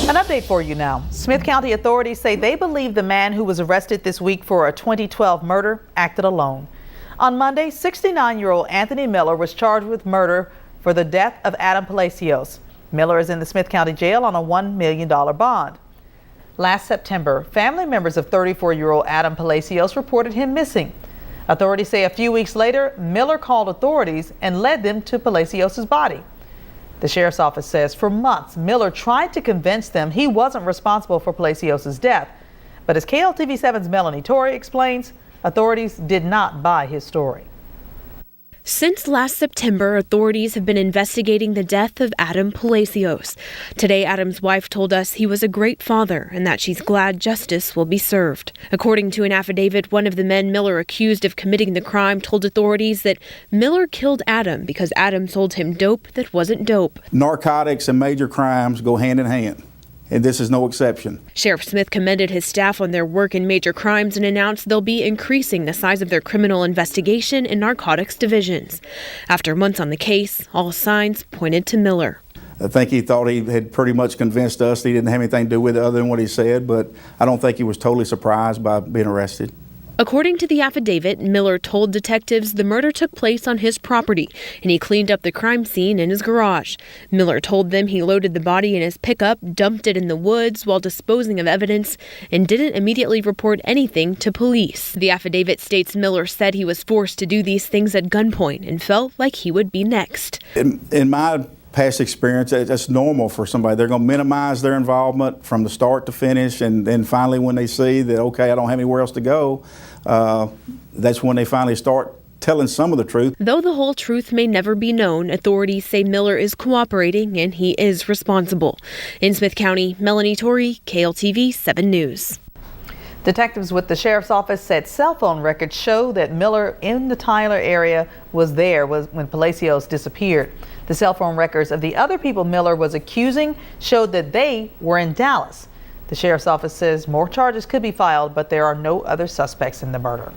An update for you now. Smith County authorities say they believe the man who was arrested this week for a 2012 murder acted alone. On Monday, 69-year-old Anthony Miller was charged with murder for the death of Adam Palacios. Miller is in the Smith County Jail on a $1 million bond. Last September, family members of 34-year-old Adam Palacios reported him missing. Authorities say a few weeks later, Miller called authorities and led them to Palacios' body. The sheriff's office says for months, Miller tried to convince them he wasn't responsible for Palacios' death. But as KLTV 7's Melanie Torrey explains, authorities did not buy his story. Since last September, authorities have been investigating the death of Adam Palacios. Today, Adam's wife told us he was a great father and that she's glad justice will be served. According to an affidavit, one of the men Miller accused of committing the crime told authorities that Miller killed Adam because Adam sold him dope that wasn't dope. Narcotics and major crimes go hand in hand, and this is no exception. Sheriff Smith commended his staff on their work in major crimes and announced they'll be increasing the size of their criminal investigation and narcotics divisions. After months on the case, all signs pointed to Miller. I think he thought he had pretty much convinced us he didn't have anything to do with it other than what he said, but I don't think he was totally surprised by being arrested. According to the affidavit, Miller told detectives the murder took place on his property and he cleaned up the crime scene in his garage. Miller told them he loaded the body in his pickup, dumped it in the woods while disposing of evidence, and didn't immediately report anything to police. The affidavit states Miller said he was forced to do these things at gunpoint and felt like he would be next. In my past experience, that's normal for somebody. They're going to minimize their involvement from the start to finish, and then finally when they see that, okay, I don't have anywhere else to go, that's when they finally start telling some of the truth. Though the whole truth may never be known, authorities say Miller is cooperating and he is responsible. In Smith County, Melanie Torrey, KLTV 7 News. Detectives with the sheriff's office said cell phone records show that Miller in the Tyler area was there when Palacios disappeared. The cell phone records of the other people Miller was accusing showed that they were in Dallas. The sheriff's office says more charges could be filed, but there are no other suspects in the murder.